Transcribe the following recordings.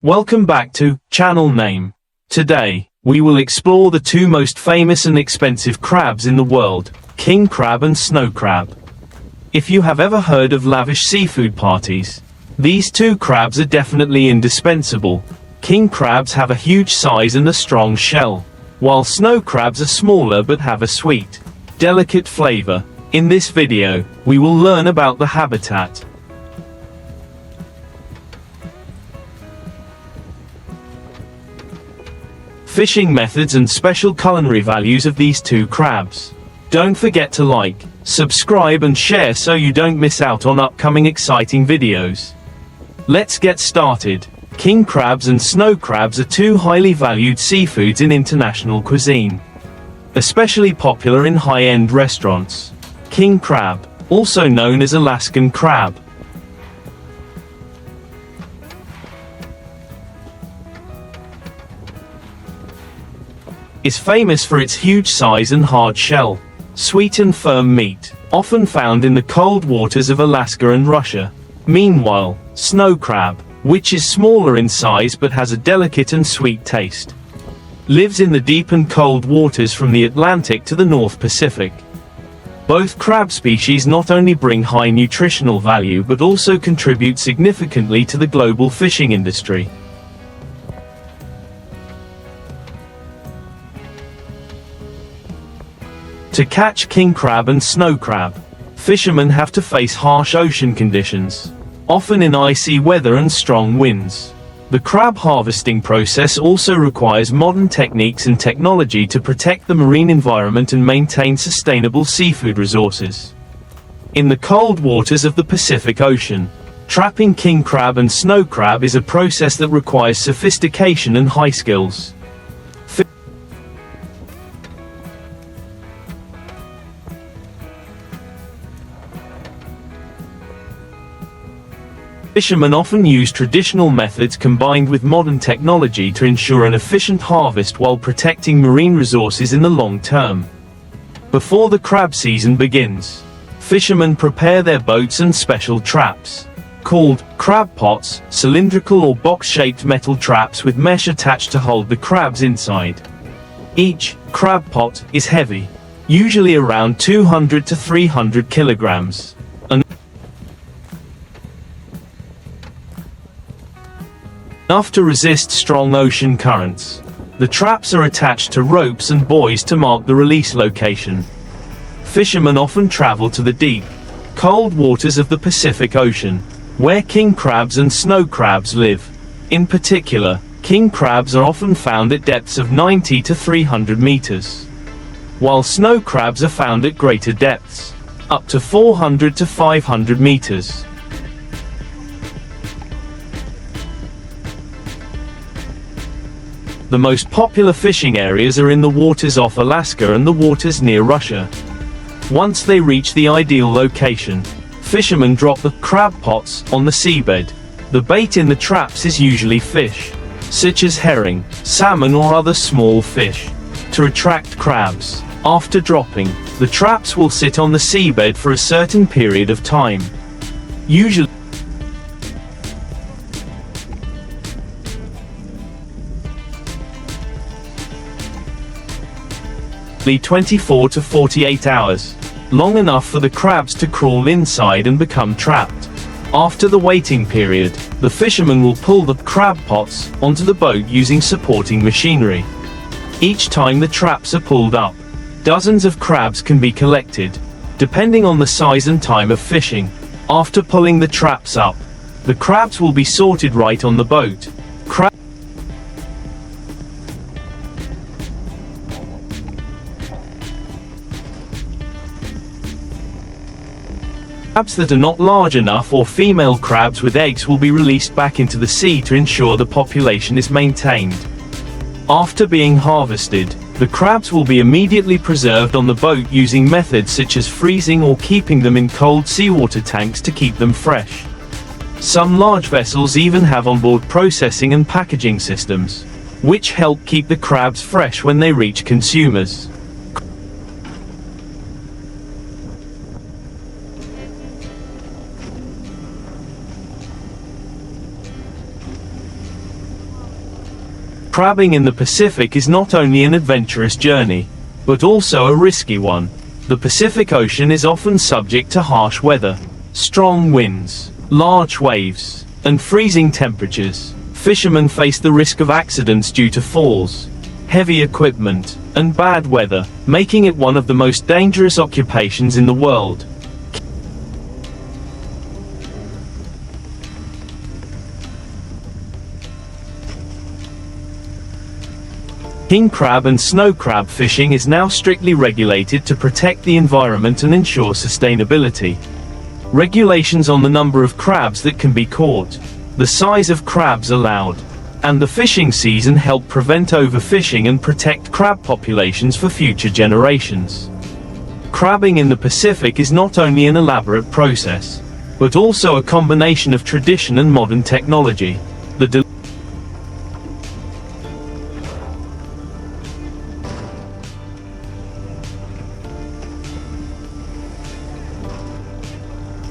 Welcome back to Channel Name. Today, we will explore the two most famous and expensive crabs in the world, king crab and snow crab. If you have ever heard of lavish seafood parties, these two crabs are definitely indispensable. King crabs have a huge size and a strong shell, while snow crabs are smaller but have a sweet, delicate flavor. In this video, we will learn about the habitat, fishing methods and special culinary values of these two crabs. Don't forget to like, subscribe and share so you don't miss out on upcoming exciting videos. Let's get started. King crabs and snow crabs are two highly valued seafoods in international cuisine, especially popular in high-end restaurants. King crab, also known as Alaskan crab, is famous for its huge size and hard shell, sweet and firm meat, often found in the cold waters of Alaska and Russia. Meanwhile, snow crab, which is smaller in size but has a delicate and sweet taste, lives in the deep and cold waters from the Atlantic to the North Pacific. Both crab species not only bring high nutritional value but also contribute significantly to the global fishing industry. To catch king crab and snow crab, fishermen have to face harsh ocean conditions, often in icy weather and strong winds. The crab harvesting process also requires modern techniques and technology to protect the marine environment and maintain sustainable seafood resources. In the cold waters of the Pacific Ocean, trapping king crab and snow crab is a process that requires sophistication and high skills. Fishermen often use traditional methods combined with modern technology to ensure an efficient harvest while protecting marine resources in the long term. Before the crab season begins, fishermen prepare their boats and special traps, called crab pots, cylindrical or box-shaped metal traps with mesh attached to hold the crabs inside. Each crab pot is heavy, usually around 200 to 300 kilograms. Enough to resist strong ocean currents. The traps are attached to ropes and buoys to mark the release location. Fishermen often travel to the deep, cold waters of the Pacific Ocean, where king crabs and snow crabs live. In particular, king crabs are often found at depths of 90 to 300 meters, while snow crabs are found at greater depths, up to 400 to 500 meters. The most popular fishing areas are in the waters off Alaska and the waters near Russia. Once they reach the ideal location, fishermen drop the crab pots on the seabed. The bait in the traps is usually fish, such as herring, salmon or other small fish, to attract crabs. After dropping, the traps will sit on the seabed for a certain period of time, usually 24 to 48 hours, long enough for the crabs to crawl inside and become trapped. After the waiting period, the fishermen will pull the crab pots onto the boat using supporting machinery. Each time the traps are pulled up, dozens of crabs can be collected, depending on the size and time of fishing. After pulling the traps up, the crabs will be sorted right on the boat. Crabs that are not large enough or female crabs with eggs will be released back into the sea to ensure the population is maintained. After being harvested, the crabs will be immediately preserved on the boat using methods such as freezing or keeping them in cold seawater tanks to keep them fresh. Some large vessels even have onboard processing and packaging systems, which help keep the crabs fresh when they reach consumers. Crabbing in the Pacific is not only an adventurous journey, but also a risky one. The Pacific Ocean is often subject to harsh weather, strong winds, large waves, and freezing temperatures. Fishermen face the risk of accidents due to falls, heavy equipment, and bad weather, making it one of the most dangerous occupations in the world. King crab and snow crab fishing is now strictly regulated to protect the environment and ensure sustainability. Regulations on the number of crabs that can be caught, the size of crabs allowed, and the fishing season help prevent overfishing and protect crab populations for future generations. Crabbing in the Pacific is not only an elaborate process, but also a combination of tradition and modern technology. The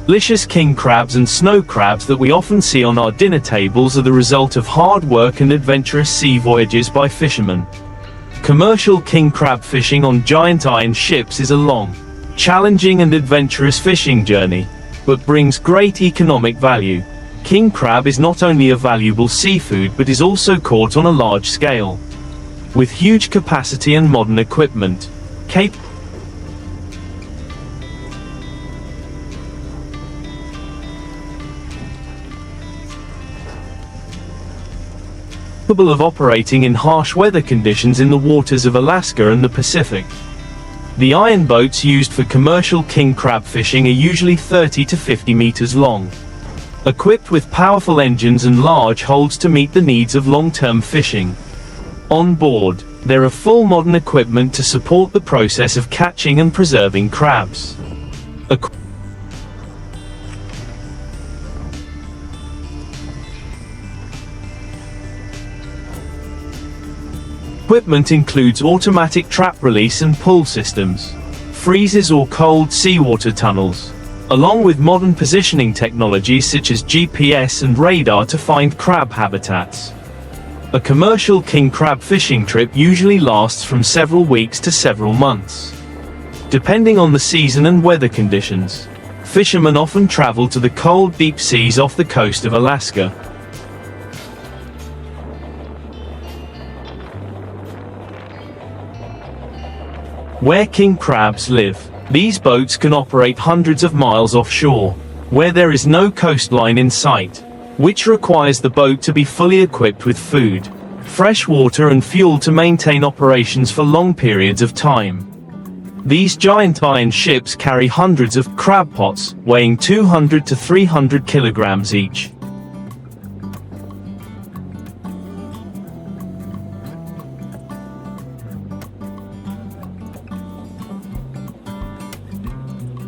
delicious king crabs and snow crabs that we often see on our dinner tables are the result of hard work and adventurous sea voyages by fishermen. Commercial king crab fishing on giant iron ships is a long, challenging and adventurous fishing journey, but brings great economic value. King crab is not only a valuable seafood but is also caught on a large scale. With huge capacity and modern equipment, capable of operating in harsh weather conditions in the waters of Alaska and the Pacific. The iron boats used for commercial king crab fishing are usually 30 to 50 meters long, equipped with powerful engines and large holds to meet the needs of long-term fishing. On board, there are full modern equipment to support the process of catching and preserving crabs. Equipment includes automatic trap release and pull systems, freezes or cold seawater tunnels, along with modern positioning technologies such as GPS and radar to find crab habitats. A commercial king crab fishing trip usually lasts from several weeks to several months. Depending on the season and weather conditions, fishermen often travel to the cold deep seas off the coast of Alaska. Where king crabs live, these boats can operate hundreds of miles offshore, where there is no coastline in sight, which requires the boat to be fully equipped with food, fresh water and fuel to maintain operations for long periods of time. These giant iron ships carry hundreds of crab pots, weighing 200 to 300 kilograms each.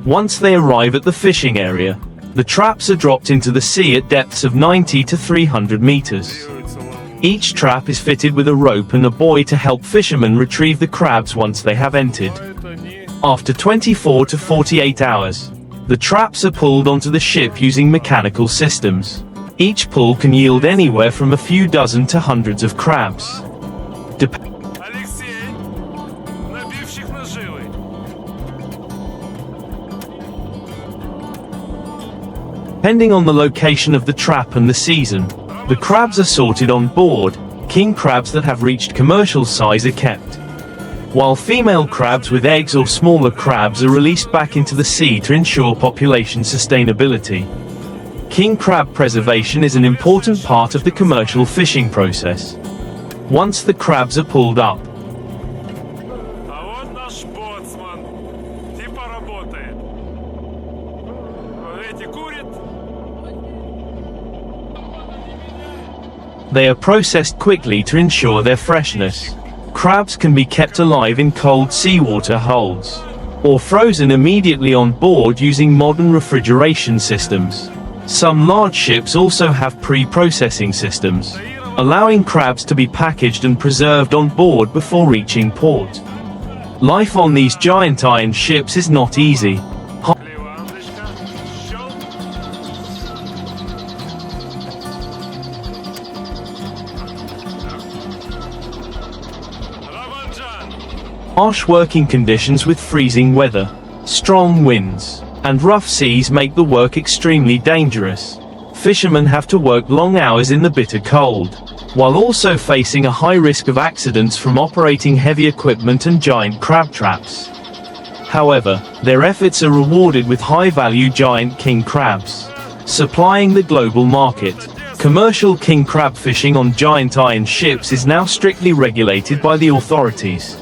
Once they arrive at the fishing area, the traps are dropped into the sea at depths of 90 to 300 meters. Each trap is fitted with a rope and a buoy to help fishermen retrieve the crabs once they have entered. After 24 to 48 hours, the traps are pulled onto the ship using mechanical systems. Each pull can yield anywhere from a few dozen to hundreds of crabs. Depending on the location of the trap and the season, the crabs are sorted on board. King crabs that have reached commercial size are kept, while female crabs with eggs or smaller crabs are released back into the sea to ensure population sustainability. King crab preservation is an important part of the commercial fishing process. Once the crabs are pulled up, they are processed quickly to ensure their freshness. Crabs can be kept alive in cold seawater holds, or frozen immediately on board using modern refrigeration systems. Some large ships also have pre-processing systems, allowing crabs to be packaged and preserved on board before reaching port. Life on these giant iron ships is not easy. Harsh working conditions with freezing weather, strong winds, and rough seas make the work extremely dangerous. Fishermen have to work long hours in the bitter cold, while also facing a high risk of accidents from operating heavy equipment and giant crab traps. However, their efforts are rewarded with high-value giant king crabs, supplying the global market. Commercial king crab fishing on giant iron ships is now strictly regulated by the authorities.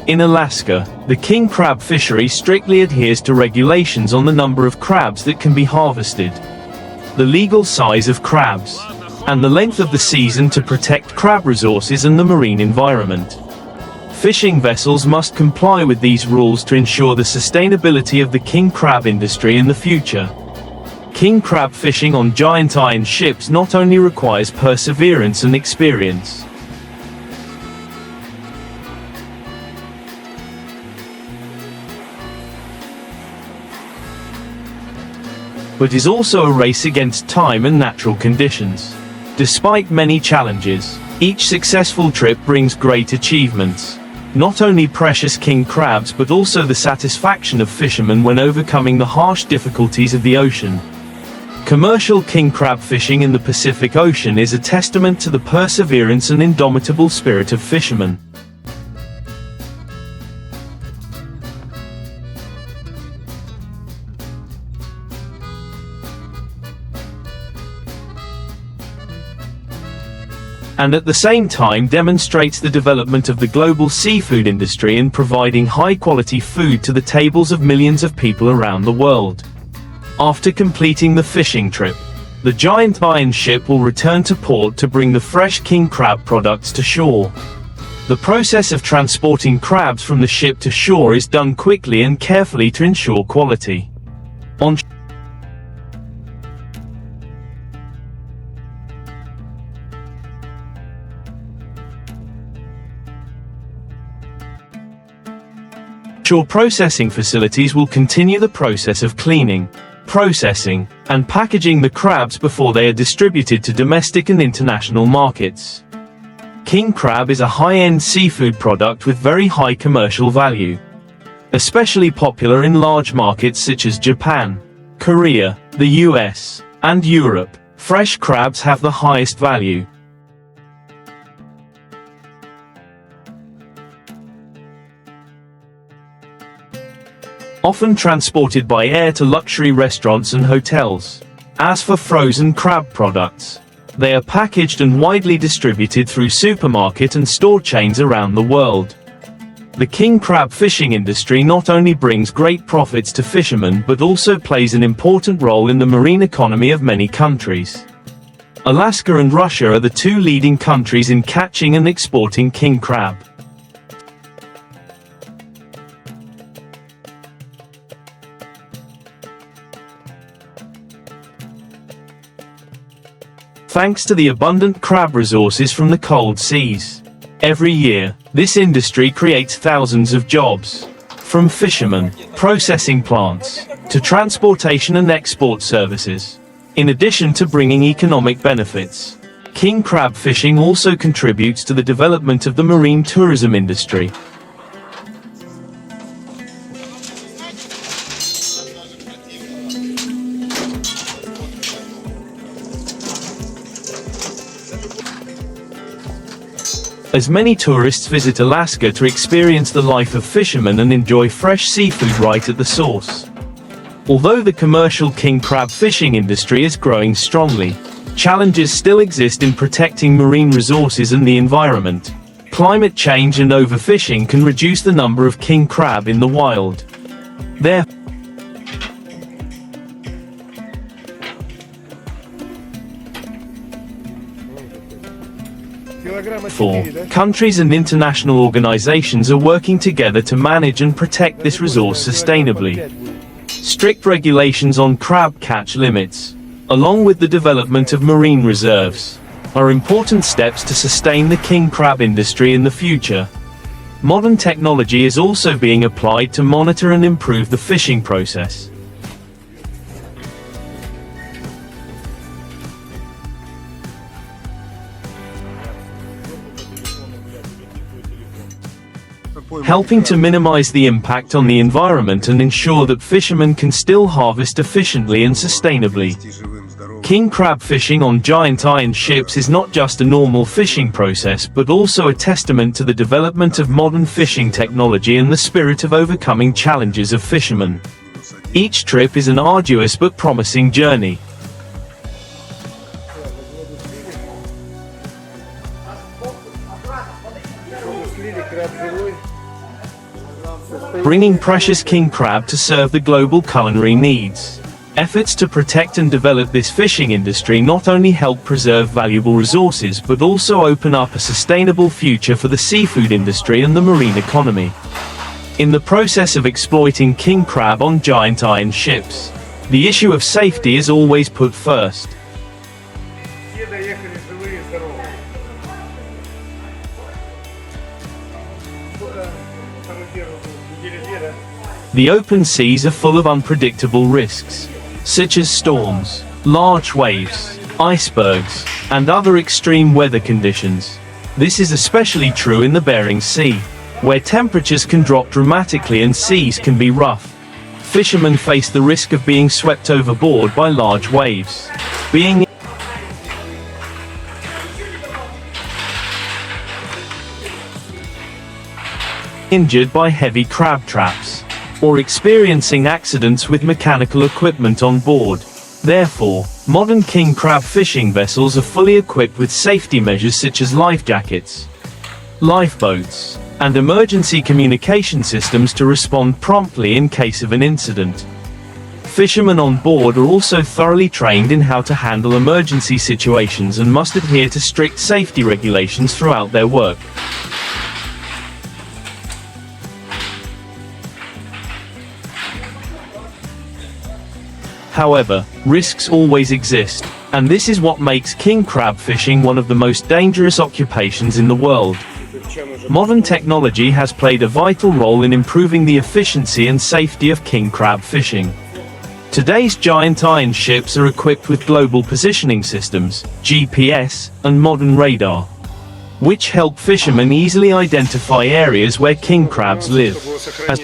In Alaska, the king crab fishery strictly adheres to regulations on the number of crabs that can be harvested, the legal size of crabs, and the length of the season to protect crab resources and the marine environment. Fishing vessels must comply with these rules to ensure the sustainability of the king crab industry in the future. King crab fishing on giant iron ships not only requires perseverance and experience, but is also a race against time and natural conditions. Despite many challenges, each successful trip brings great achievements. Not only precious king crabs but also the satisfaction of fishermen when overcoming the harsh difficulties of the ocean. Commercial king crab fishing in the Pacific Ocean is a testament to the perseverance and indomitable spirit of fishermen. And at the same time demonstrates the development of the global seafood industry in providing high-quality food to the tables of millions of people around the world. After completing the fishing trip, the giant iron ship will return to port to bring the fresh king crab products to shore. The process of transporting crabs from the ship to shore is done quickly and carefully to ensure quality. On shore processing facilities will continue the process of cleaning, processing, and packaging the crabs before they are distributed to domestic and international markets. King crab is a high-end seafood product with very high commercial value. Especially popular in large markets such as Japan, Korea, the US, and Europe, fresh crabs have the highest value. Often transported by air to luxury restaurants and hotels. As for frozen crab products, they are packaged and widely distributed through supermarket and store chains around the world. The king crab fishing industry not only brings great profits to fishermen but also plays an important role in the marine economy of many countries. Alaska and Russia are the two leading countries in catching and exporting king crab. Thanks to the abundant crab resources from the cold seas. Every year, this industry creates thousands of jobs. From fishermen, processing plants, to transportation and export services. In addition to bringing economic benefits, king crab fishing also contributes to the development of the marine tourism industry. As many tourists visit Alaska to experience the life of fishermen and enjoy fresh seafood right at the source. Although the commercial king crab fishing industry is growing strongly, challenges still exist in protecting marine resources and the environment. Climate change and overfishing can reduce the number of king crab in the wild. Therefore, countries and international organizations are working together to manage and protect this resource sustainably. Strict regulations on crab catch limits, along with the development of marine reserves, are important steps to sustain the king crab industry in the future. Modern technology is also being applied to monitor and improve the fishing process. Helping to minimize the impact on the environment and ensure that fishermen can still harvest efficiently and sustainably. King crab fishing on giant iron ships is not just a normal fishing process but also a testament to the development of modern fishing technology and the spirit of overcoming challenges of fishermen. Each trip is an arduous but promising journey. Bringing precious king crab to serve the global culinary needs. Efforts to protect and develop this fishing industry not only help preserve valuable resources but also open up a sustainable future for the seafood industry and the marine economy. In the process of exploiting king crab on giant iron ships, the issue of safety is always put first. The open seas are full of unpredictable risks, such as storms, large waves, icebergs, and other extreme weather conditions. This is especially true in the Bering Sea, where temperatures can drop dramatically and seas can be rough. Fishermen face the risk of being swept overboard by large waves, being injured by heavy crab traps, or experiencing accidents with mechanical equipment on board. Therefore, modern king crab fishing vessels are fully equipped with safety measures such as life jackets, lifeboats, and emergency communication systems to respond promptly in case of an incident. Fishermen on board are also thoroughly trained in how to handle emergency situations and must adhere to strict safety regulations throughout their work. However, risks always exist, and this is what makes king crab fishing one of the most dangerous occupations in the world. Modern technology has played a vital role in improving the efficiency and safety of king crab fishing. Today's giant iron ships are equipped with global positioning systems, GPS, and modern radar, which help fishermen easily identify areas where king crabs live. As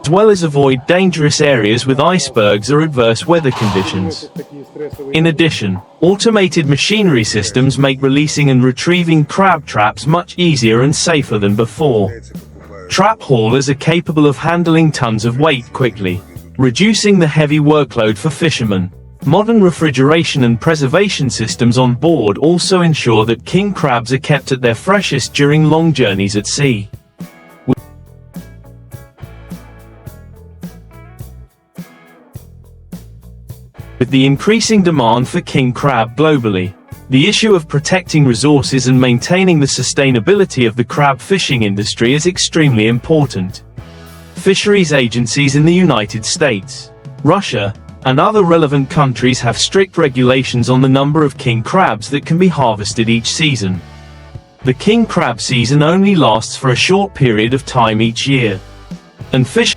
well as avoid dangerous areas with icebergs or adverse weather conditions. In addition, automated machinery systems make releasing and retrieving crab traps much easier and safer than before. Trap haulers are capable of handling tons of weight quickly, reducing the heavy workload for fishermen. Modern refrigeration and preservation systems on board also ensure that king crabs are kept at their freshest during long journeys at sea. With the increasing demand for king crab globally, the issue of protecting resources and maintaining the sustainability of the crab fishing industry is extremely important. Fisheries agencies in the United States, Russia, and other relevant countries have strict regulations on the number of king crabs that can be harvested each season. The king crab season only lasts for a short period of time each year, and fishermen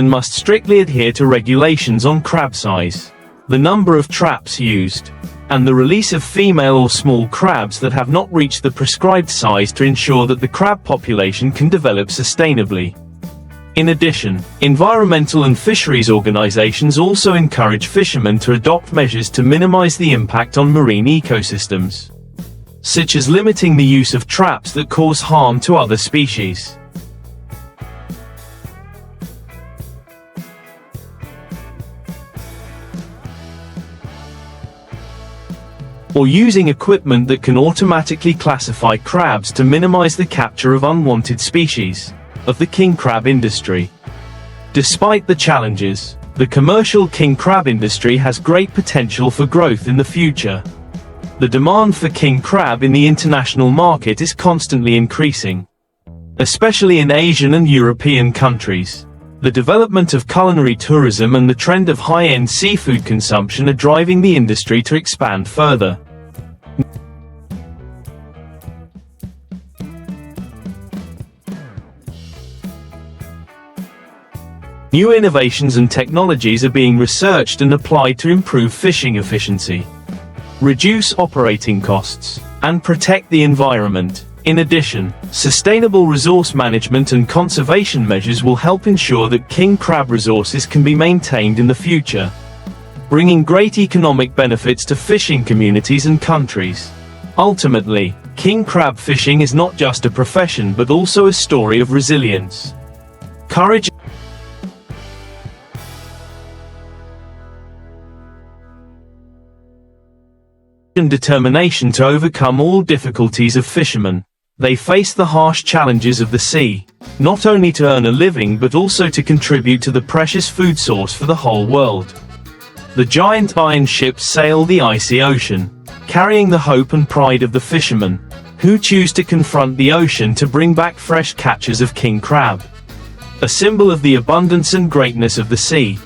must strictly adhere to regulations on crab size, the number of traps used, and the release of female or small crabs that have not reached the prescribed size to ensure that the crab population can develop sustainably. In addition, environmental and fisheries organizations also encourage fishermen to adopt measures to minimize the impact on marine ecosystems, such as limiting the use of traps that cause harm to other species. Or using equipment that can automatically classify crabs to minimize the capture of unwanted species of the king crab industry. Despite the challenges, the commercial king crab industry has great potential for growth in the future. The demand for king crab in the international market is constantly increasing, especially in Asian and European countries. The development of culinary tourism and the trend of high-end seafood consumption are driving the industry to expand further. New innovations and technologies are being researched and applied to improve fishing efficiency, reduce operating costs, and protect the environment. In addition, sustainable resource management and conservation measures will help ensure that king crab resources can be maintained in the future, bringing great economic benefits to fishing communities and countries. Ultimately, king crab fishing is not just a profession but also a story of resilience, courage, and determination to overcome all difficulties of fishermen. They face the harsh challenges of the sea, not only to earn a living but also to contribute to the precious food source for the whole world. The giant iron ships sail the icy ocean, carrying the hope and pride of the fishermen, who choose to confront the ocean to bring back fresh catches of king crab. A symbol of the abundance and greatness of the sea,